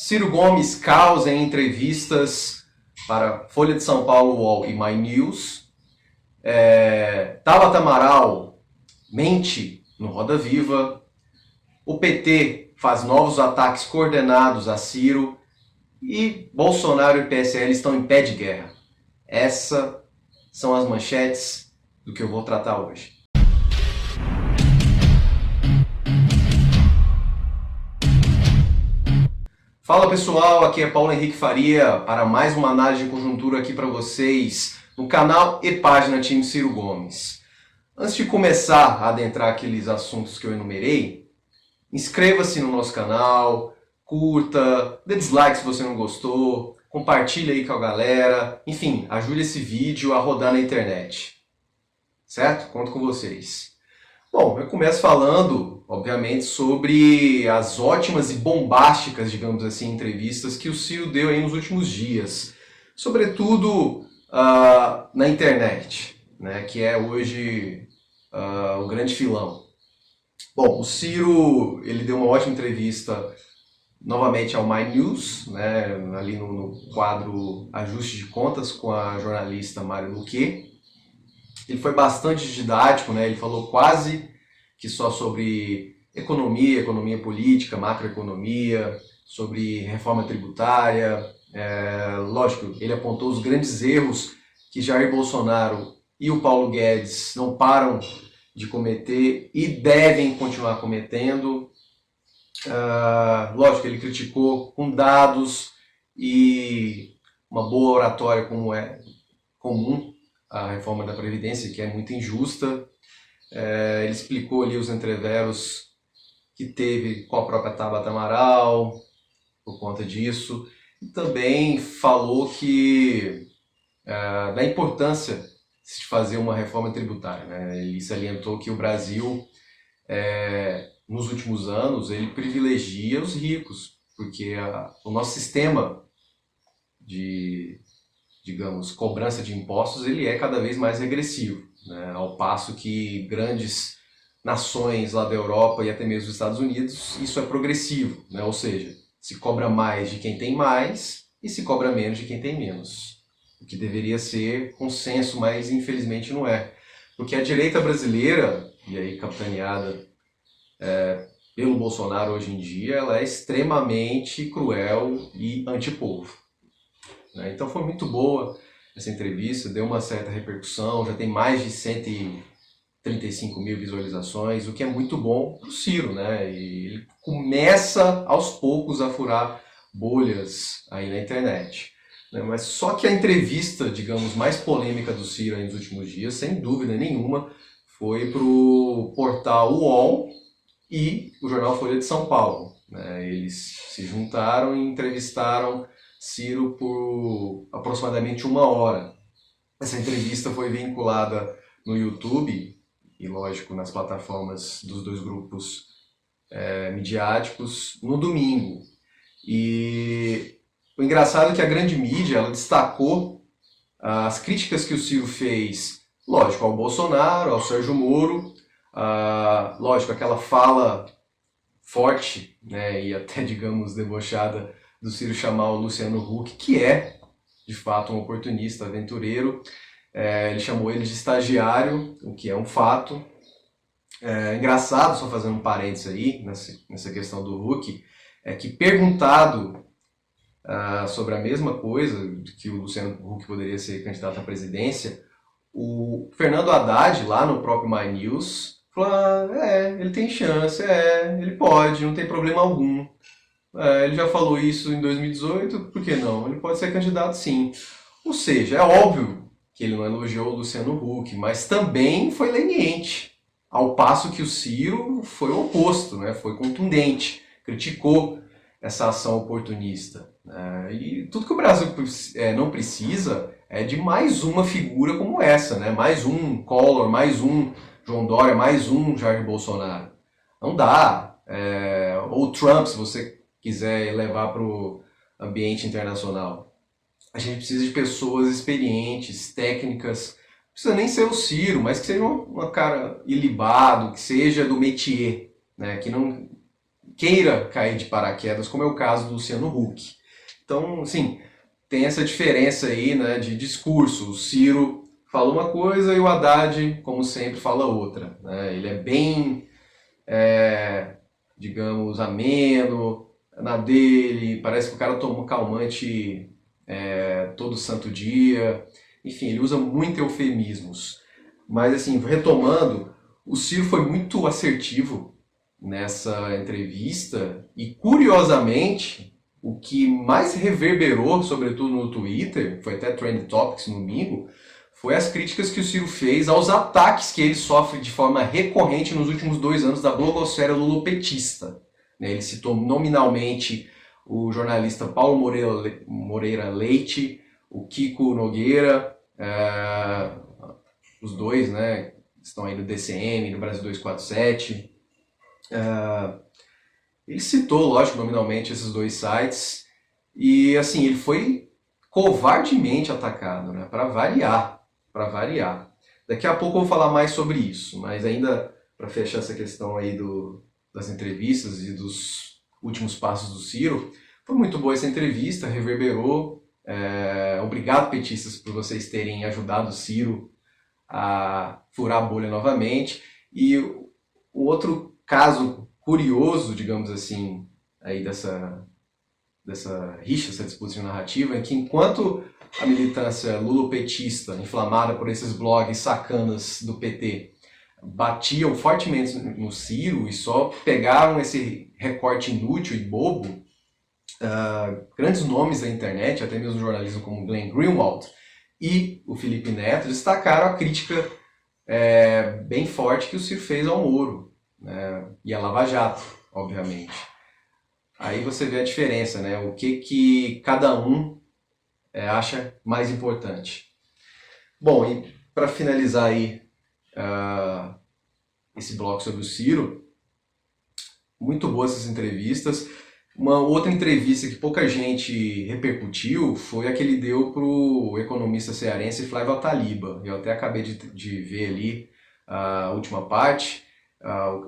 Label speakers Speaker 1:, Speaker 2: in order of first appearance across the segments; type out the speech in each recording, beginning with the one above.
Speaker 1: Ciro Gomes causa em entrevistas para Folha de São Paulo, UOL e My News. Tabata Amaral mente no Roda Viva. O PT faz novos ataques coordenados a Ciro. E Bolsonaro e PSL estão em pé de guerra. Essas são as manchetes do que eu vou tratar hoje. Fala pessoal, aqui é Paulo Henrique Faria para mais uma análise de conjuntura aqui para vocês no canal e página Time Ciro Gomes. Antes de começar a adentrar aqueles assuntos que eu enumerei, inscreva-se no nosso canal, curta, dê dislike se você não gostou, compartilhe aí com a galera, enfim, ajude esse vídeo a rodar na internet. Certo? Conto com vocês. Bom, eu começo falando, obviamente, sobre as ótimas e bombásticas, digamos assim, entrevistas que o Ciro deu aí nos últimos dias. Sobretudo na internet, né, que é hoje o grande filão. Bom, o Ciro ele deu uma ótima entrevista novamente ao My News, né, ali no quadro Ajuste de Contas com a jornalista Mário Luque. Ele foi bastante didático, né? Ele falou quase que só sobre economia política, macroeconomia, sobre reforma tributária. Lógico, ele apontou os grandes erros que Jair Bolsonaro e o Paulo Guedes não param de cometer e devem continuar cometendo. Lógico, ele criticou com dados e uma boa oratória como é comum a reforma da Previdência, que é muito injusta. Ele explicou ali os entreveros que teve com a própria Tabata Amaral por conta disso. E também falou que da importância de fazer uma reforma tributária, né? Ele salientou que o Brasil, nos últimos anos, ele privilegia os ricos, porque o nosso sistema de, digamos, cobrança de impostos, ele é cada vez mais regressivo, né? Ao passo que grandes nações lá da Europa e até mesmo dos Estados Unidos, isso é progressivo, né? Ou seja, se cobra mais de quem tem mais e se cobra menos de quem tem menos. O que deveria ser consenso, mas infelizmente não é. Porque a direita brasileira, e aí capitaneada pelo Bolsonaro hoje em dia, ela é extremamente cruel e antipovo. Então foi muito boa essa entrevista, deu uma certa repercussão, já tem mais de 135 mil visualizações, o que é muito bom para o Ciro, né? E ele começa aos poucos a furar bolhas aí na internet. Mas só que a entrevista, digamos, mais polêmica do Ciro aí nos últimos dias, sem dúvida nenhuma, foi para o portal UOL e o jornal Folha de São Paulo. Eles se juntaram e entrevistaram Ciro por aproximadamente 1 hora. Essa entrevista foi vinculada no YouTube e, lógico, nas plataformas dos dois grupos midiáticos no domingo. E o engraçado é que a grande mídia ela destacou as críticas que o Ciro fez, lógico, ao Bolsonaro, ao Sérgio Moro, lógico, aquela fala forte, né, e até, digamos, debochada do Ciro chamar o Luciano Huck, que é, de fato, um oportunista, aventureiro. Ele chamou ele de estagiário, o que é um fato. Engraçado, só fazendo um parênteses aí, nessa questão do Huck, é que perguntado sobre a mesma coisa, que o Luciano Huck poderia ser candidato à presidência, o Fernando Haddad, lá no próprio My News, falou, ele tem chance, ele pode, não tem problema algum. Ele já falou isso em 2018, por que não? Ele pode ser candidato sim. Ou seja, é óbvio que ele não elogiou o Luciano Huck, mas também foi leniente, ao passo que o Ciro foi o oposto, né? Foi contundente, criticou essa ação oportunista. E tudo que o Brasil não precisa é de mais uma figura como essa, né? Mais um Collor, mais um João Dória, mais um Jair Bolsonaro. Não dá. Ou Trump, se você quiser levar para o ambiente internacional. A gente precisa de pessoas experientes, técnicas, não precisa nem ser o Ciro, mas que seja uma cara ilibado, que seja do métier, né? que queira cair de paraquedas, como é o caso do Luciano Huck. Então, assim, tem essa diferença aí, né, de discurso. O Ciro fala uma coisa e o Haddad, como sempre, fala outra, né? Ele é bem, digamos, ameno na dele, parece que o cara toma calmante todo santo dia. Enfim, ele usa muito eufemismos. Mas, assim, retomando, o Ciro foi muito assertivo nessa entrevista e, curiosamente, o que mais reverberou, sobretudo no Twitter, foi até Trend Topics no domingo, foi as críticas que o Ciro fez aos ataques que ele sofre de forma recorrente nos últimos 2 anos da blogosfera lulopetista. Ele citou nominalmente o jornalista Paulo Moreira Leite, o Kiko Nogueira, os dois, né, estão aí no DCM, no Brasil 247. Ele citou, lógico, nominalmente esses dois sites e, assim, ele foi covardemente atacado, né, para variar. Daqui a pouco eu vou falar mais sobre isso, mas ainda para fechar essa questão aí das entrevistas e dos últimos passos do Ciro, foi muito boa essa entrevista, reverberou. Obrigado, petistas, por vocês terem ajudado o Ciro a furar a bolha novamente. E o outro caso curioso, digamos assim, aí dessa rixa, essa disputa de narrativa, é que enquanto a militância lulopetista, inflamada por esses blogs sacanas do PT, batiam fortemente no Ciro e só pegaram esse recorte inútil e bobo, grandes nomes da internet, até mesmo jornalismo como Glenn Greenwald e o Felipe Neto, destacaram a crítica bem forte que o Ciro fez ao Moro, né, e a Lava Jato, obviamente. Aí você vê a diferença, né? O que cada um acha mais importante. Bom, e para finalizar aí esse bloco sobre o Ciro, muito boas essas entrevistas. Uma outra entrevista que pouca gente repercutiu foi a que ele deu para o economista cearense Flávio Ataliba. Eu até acabei de ver ali a última parte.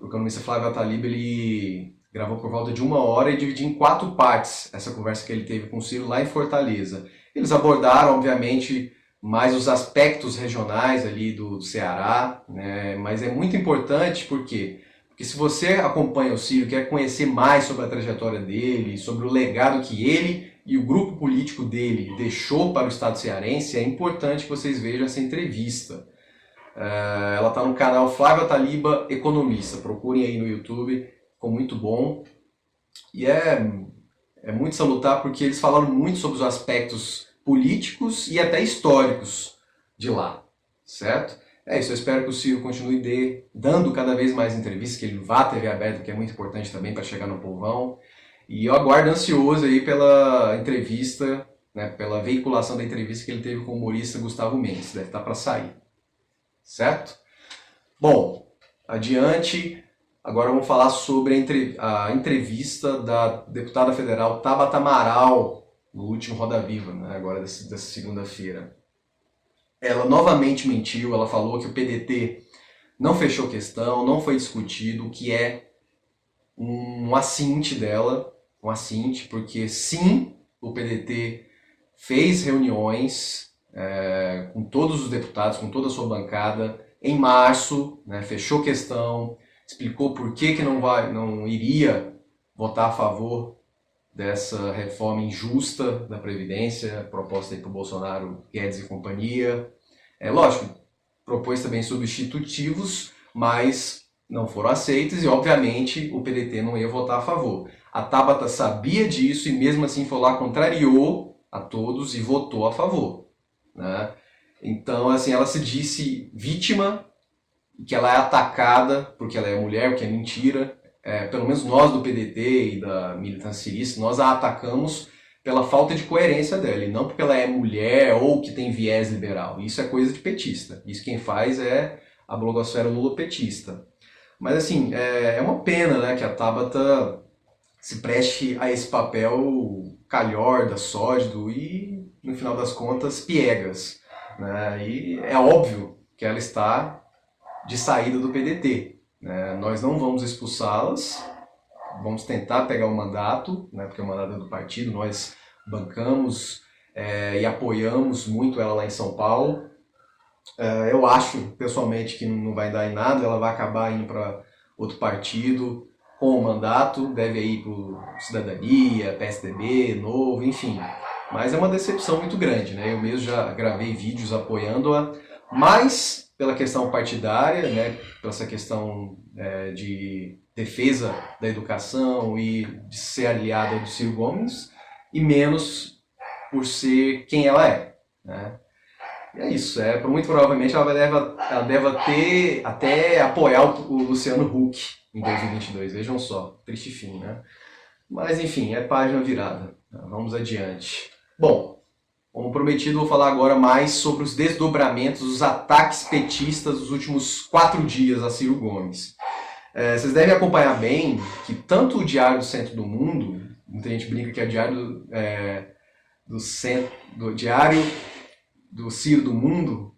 Speaker 1: O economista Flávio Ataliba, ele gravou por volta de 1 hora e dividiu em 4 partes essa conversa que ele teve com o Ciro lá em Fortaleza. Eles abordaram, obviamente, mais os aspectos regionais ali do Ceará, né? Mas é muito importante porque se você acompanha o Ciro, quer conhecer mais sobre a trajetória dele, sobre o legado que ele e o grupo político dele deixou para o Estado cearense, é importante que vocês vejam essa entrevista. Ela está no canal Flávio Ataliba Economista. Procurem aí no YouTube, ficou muito bom. E é muito salutar porque eles falaram muito sobre os aspectos políticos e até históricos de lá, certo? É isso, eu espero que o Ciro continue dando cada vez mais entrevistas, que ele vá à TV aberta, que é muito importante também para chegar no povão. E eu aguardo ansioso aí pela entrevista, né, pela veiculação da entrevista que ele teve com o humorista Gustavo Mendes, deve estar para sair, certo? Bom, adiante, agora vamos falar sobre a entrevista da deputada federal Tabata Amaral no último Roda Viva, né, agora dessa segunda-feira. Ela novamente mentiu, ela falou que o PDT não fechou questão, não foi discutido, o que é um assinte dela, porque sim, o PDT fez reuniões com todos os deputados, com toda a sua bancada, em março, né, fechou questão, explicou por que não iria votar a favor dessa reforma injusta da Previdência, proposta aí por Bolsonaro, Guedes e companhia. Lógico, propôs também substitutivos, mas não foram aceitos e, obviamente, o PDT não ia votar a favor. A Tabata sabia disso e, mesmo assim, foi lá, contrariou a todos e votou a favor, né? Então, assim, ela se disse vítima, que ela é atacada porque ela é mulher, o que é mentira. Pelo menos nós do PDT e da militância cirista, nós a atacamos pela falta de coerência dela, e não porque ela é mulher ou que tem viés liberal. Isso é coisa de petista. Isso quem faz é a blogosfera lulopetista. Mas, assim, é uma pena, né, que a Tabata se preste a esse papel calhorda, sólido e, no final das contas, piegas, né? E é óbvio que ela está de saída do PDT, né? Nós não vamos expulsá-las, vamos tentar pegar o mandato, né, porque o mandato é do partido, nós bancamos e apoiamos muito ela lá em São Paulo. Eu acho, pessoalmente, que não vai dar em nada, ela vai acabar indo para outro partido com o mandato, deve ir para Cidadania, PSDB, Novo, enfim. Mas é uma decepção muito grande, né? Eu mesmo já gravei vídeos apoiando-a, mas pela questão partidária, né? Pela essa questão de defesa da educação e de ser aliada do Ciro Gomes, e menos por ser quem ela é, né? E é isso, muito provavelmente ela deve ter até apoiar o Luciano Huck em 2022, vejam só, triste fim, né? Mas enfim, é página virada, vamos adiante. Bom, como prometido, vou falar agora mais sobre os desdobramentos, os ataques petistas dos últimos 4 dias a Ciro Gomes. Vocês devem acompanhar bem que tanto o Diário do Centro do Mundo, muita gente brinca que é o Diário do Diário do Ciro do Mundo,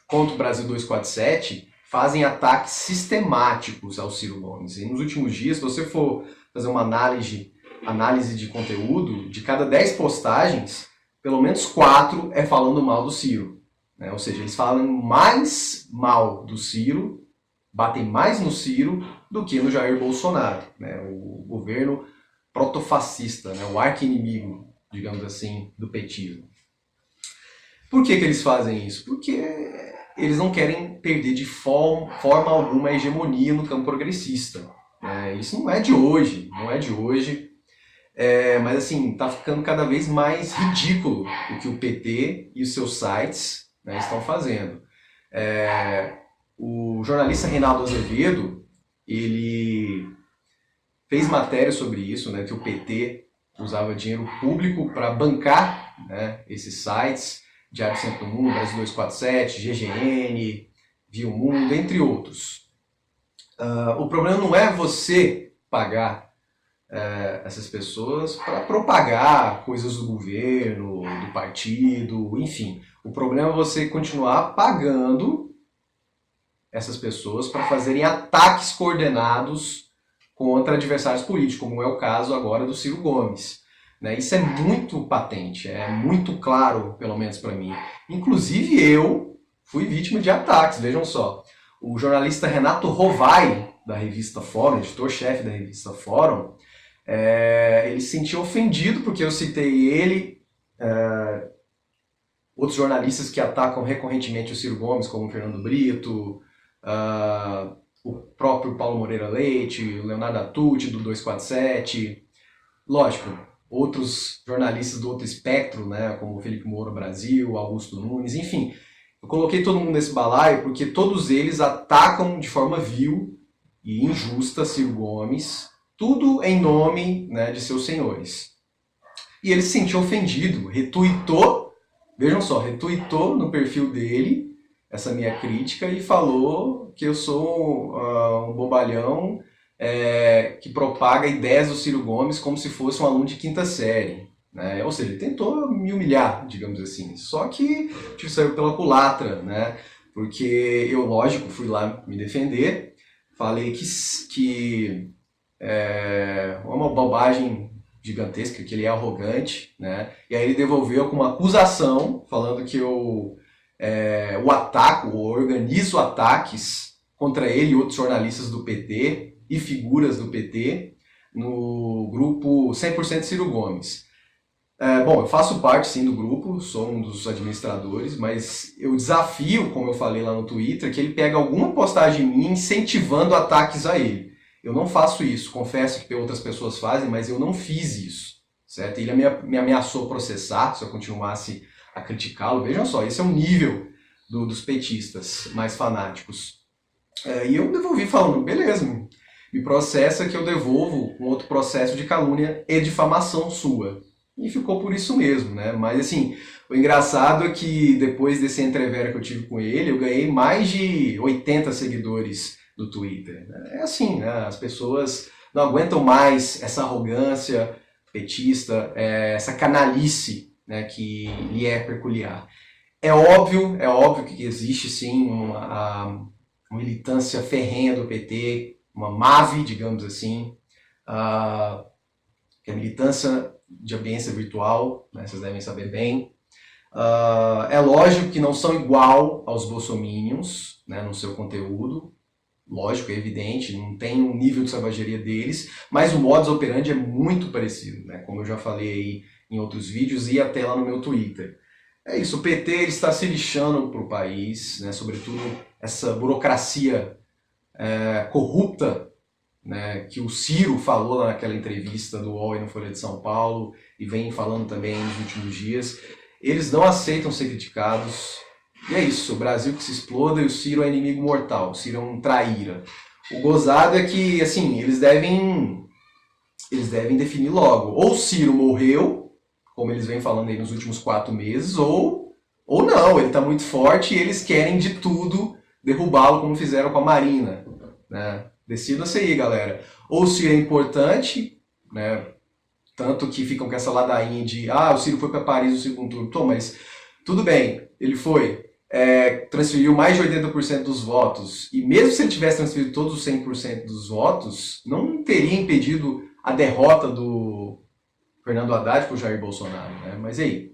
Speaker 1: contra o Brasil 247, fazem ataques sistemáticos ao Ciro Gomes. E nos últimos dias, se você for fazer uma análise de conteúdo, de cada 10 postagens, pelo menos 4 é falando mal do Ciro. Né? Ou seja, eles falam mais mal do Ciro, batem mais no Ciro do que no Jair Bolsonaro, né? O governo protofascista, né? O arqui-inimigo, digamos assim, do petismo. Por que eles fazem isso? Porque eles não querem perder de forma alguma a hegemonia no campo progressista. Isso não é de hoje, mas assim, está ficando cada vez mais ridículo o que o PT e os seus sites, né, estão fazendo. O jornalista Reinaldo Azevedo, ele fez matéria sobre isso, né, que o PT usava dinheiro público para bancar, né, esses sites, Diário Centro do Mundo, Brasil 247, GGN, Viu Mundo, entre outros. O problema não é você pagar essas pessoas para propagar coisas do governo, do partido, enfim. O problema é você continuar pagando essas pessoas para fazerem ataques coordenados contra adversários políticos, como é o caso agora do Ciro Gomes. Isso é muito patente, é muito claro, pelo menos para mim. Inclusive eu fui vítima de ataques, vejam só. O jornalista Renato Rovai, da revista Fórum, editor-chefe da revista Fórum, ele se sentiu ofendido porque eu citei ele, outros jornalistas que atacam recorrentemente o Ciro Gomes, como o Fernando Brito, o próprio Paulo Moreira Leite, o Leonardo Atucci, do 247, lógico, outros jornalistas do outro espectro, né, como o Felipe Moura Brasil, Augusto Nunes, enfim. Eu coloquei todo mundo nesse balaio porque todos eles atacam de forma vil e injusta Ciro Gomes, tudo em nome, né, de seus senhores. E ele se sentiu ofendido, retuitou, vejam só, retuitou no perfil dele essa minha crítica e falou que eu sou um bobalhão que propaga ideias do Ciro Gomes como se fosse um aluno de quinta série. Né? Ou seja, ele tentou me humilhar, digamos assim. Só que saiu pela culatra, né? Porque eu, lógico, fui lá me defender, falei que é uma bobagem gigantesca, que ele é arrogante, né? E aí ele devolveu com uma acusação, falando que eu o ataco, ou organizo ataques contra ele e outros jornalistas do PT e figuras do PT no grupo 100% Ciro Gomes. Bom, eu faço parte sim do grupo, sou um dos administradores, mas eu desafio, como eu falei lá no Twitter, que ele pegue alguma postagem minha incentivando ataques a ele. Eu não faço isso, confesso que outras pessoas fazem, mas eu não fiz isso, certo? Ele me ameaçou processar se eu continuasse a criticá-lo. Vejam só, esse é o nível dos petistas mais fanáticos. E eu devolvi falando, beleza, me processa que eu devolvo um outro processo de calúnia e difamação sua. E ficou por isso mesmo, né? Mas assim, o engraçado é que depois desse entrevero que eu tive com ele, eu ganhei mais de 80 seguidores do Twitter. É assim, né? As pessoas não aguentam mais essa arrogância petista, essa canalice, né, que lhe é peculiar. É óbvio que existe sim uma militância ferrenha do PT uma MAVE, digamos assim, que é militância de ambiência virtual, né, vocês devem saber bem. É lógico que não são igual aos bolsominions, né, no seu conteúdo, lógico, é evidente, não tem um nível de selvageria deles, mas o modus operandi é muito parecido, né, como eu já falei aí em outros vídeos e até lá no meu Twitter. É isso, o PT ele está se lixando para o país, né, sobretudo essa burocracia corrupta, né, que o Ciro falou naquela entrevista do UOL e no Folha de São Paulo e vem falando também nos últimos dias. Eles não aceitam ser criticados. E é isso, o Brasil que se exploda e o Ciro é inimigo mortal, o Ciro é um traíra. O gozado é que, assim, eles devem definir logo. Ou o Ciro morreu, como eles vêm falando aí nos últimos 4 meses, ou não, ele está muito forte e eles querem de tudo derrubá-lo, como fizeram com a Marina, né? Decida-se aí, galera. Ou o Ciro é importante, né? Tanto que ficam com essa ladainha de o Ciro foi para Paris no segundo turno. Tom, mas tudo bem, ele foi. Transferiu mais de 80% dos votos. E mesmo se ele tivesse transferido todos os 100% dos votos, não teria impedido a derrota do Fernando Haddad para o Jair Bolsonaro, né? Mas aí,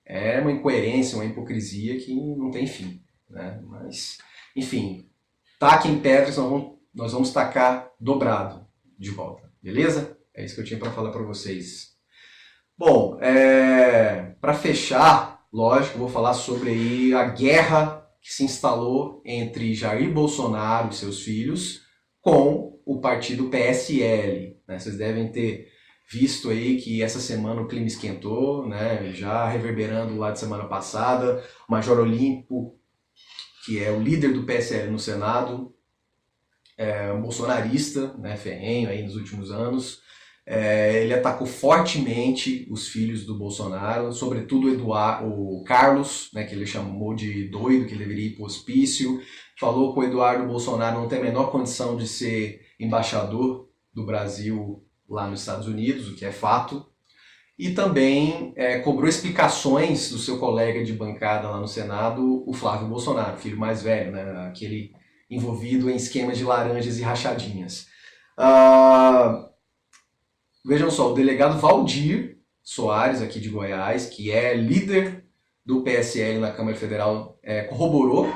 Speaker 1: é uma incoerência, uma hipocrisia que não tem fim, né? Mas, enfim, taquem pedras, nós vamos tacar dobrado de volta, beleza? É isso que eu tinha para falar para vocês. Bom, para fechar, lógico, vou falar sobre aí a guerra que se instalou entre Jair Bolsonaro e seus filhos com o partido PSL, né? Vocês devem ter visto aí que essa semana o clima esquentou, né? Já reverberando lá de semana passada, o Major Olímpio, que é o líder do PSL no Senado, um bolsonarista, né, ferrenho aí nos últimos anos. Ele atacou fortemente os filhos do Bolsonaro, sobretudo o Carlos, né, que ele chamou de doido, que ele deveria ir para o hospício. Falou que o Eduardo Bolsonaro não tem a menor condição de ser embaixador do Brasil lá nos Estados Unidos, o que é fato. E também cobrou explicações do seu colega de bancada lá no Senado, o Flávio Bolsonaro, filho mais velho, né, aquele envolvido em esquemas de laranjas e rachadinhas. Vejam só, o delegado Valdir Soares, aqui de Goiás, que é líder do PSL na Câmara Federal, corroborou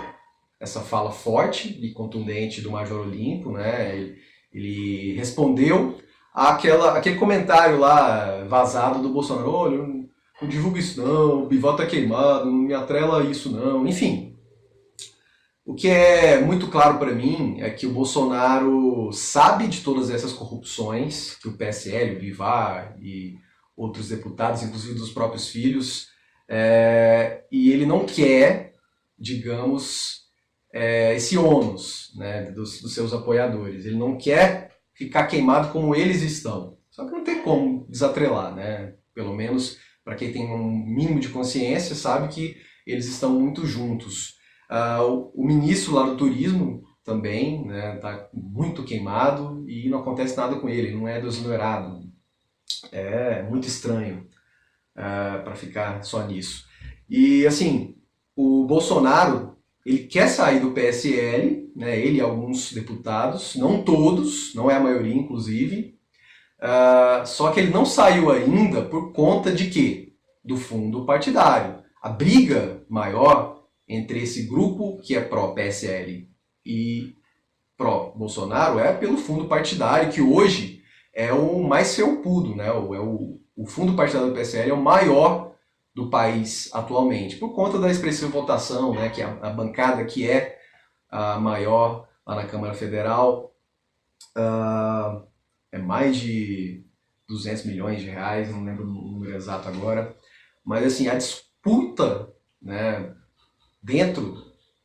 Speaker 1: essa fala forte e contundente do Major Olímpio, né? Ele respondeu aquele comentário lá vazado do Bolsonaro: olha, não divulga isso não, o bivó tá queimado, não me atrela isso não, enfim. O que é muito claro para mim é que o Bolsonaro sabe de todas essas corrupções que o PSL, o Bivar e outros deputados, inclusive dos próprios filhos, e ele não quer, digamos, esse ônus, né, dos seus apoiadores. Ele não quer ficar queimado como eles estão. Só que não tem como desatrelar, né? Pelo menos para quem tem um mínimo de consciência sabe que eles estão muito juntos. O ministro lá do turismo também está muito queimado e não acontece nada com ele, não é exonerado. É muito estranho para ficar só nisso. E assim, o Bolsonaro ele quer sair do PSL, né, ele e alguns deputados, não todos, não é a maioria inclusive, só que ele não saiu ainda por conta de quê? Do fundo partidário. A briga maior entre esse grupo que é pró-PSL e pró-Bolsonaro é pelo fundo partidário, que hoje é o mais felpudo, né? O fundo partidário do PSL é o maior do país atualmente, por conta da expressiva votação, né? Que a bancada que é a maior lá na Câmara Federal é mais de 200 milhões de reais, não lembro o número exato agora, mas assim, a disputa, né, dentro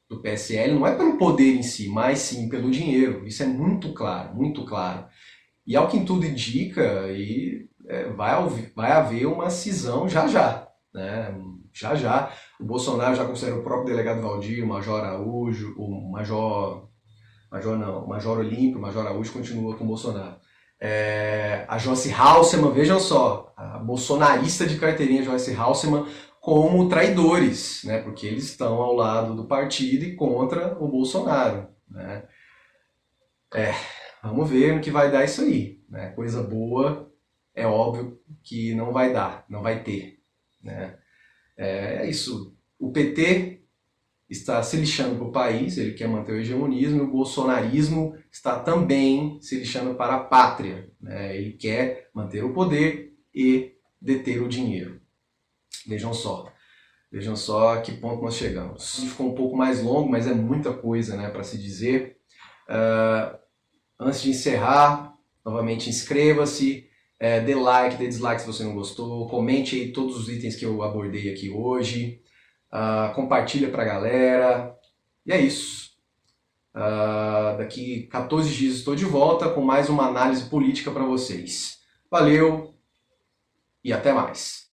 Speaker 1: do PSL não é pelo poder em si, mas sim pelo dinheiro. Isso é muito claro, muito claro. E ao que tudo indica, vai haver uma cisão já já, né? Já já. O Bolsonaro já considera o próprio delegado Valdir, o Major Araújo, o Major Olímpio, o Major Araújo continua com o Bolsonaro. A Joyce Hasselmann, vejam só, a bolsonarista de carteirinha Joyce Hasselmann, como traidores, né? Porque eles estão ao lado do partido e contra o Bolsonaro, né? Vamos ver no que vai dar isso aí, né? Coisa boa é óbvio que não vai dar, não vai ter, né? É isso. O PT está se lixando para o país, ele quer manter o hegemonismo, e o bolsonarismo está também se lixando para a pátria, né? Ele quer manter o poder e deter o dinheiro. Vejam só. Vejam só a que ponto nós chegamos. Ficou um pouco mais longo, mas é muita coisa, né, para se dizer. Antes de encerrar, novamente inscreva-se, dê like, dê dislike se você não gostou, comente aí todos os itens que eu abordei aqui hoje, compartilha para a galera, e é isso. Daqui 14 dias estou de volta com mais uma análise política para vocês. Valeu e até mais!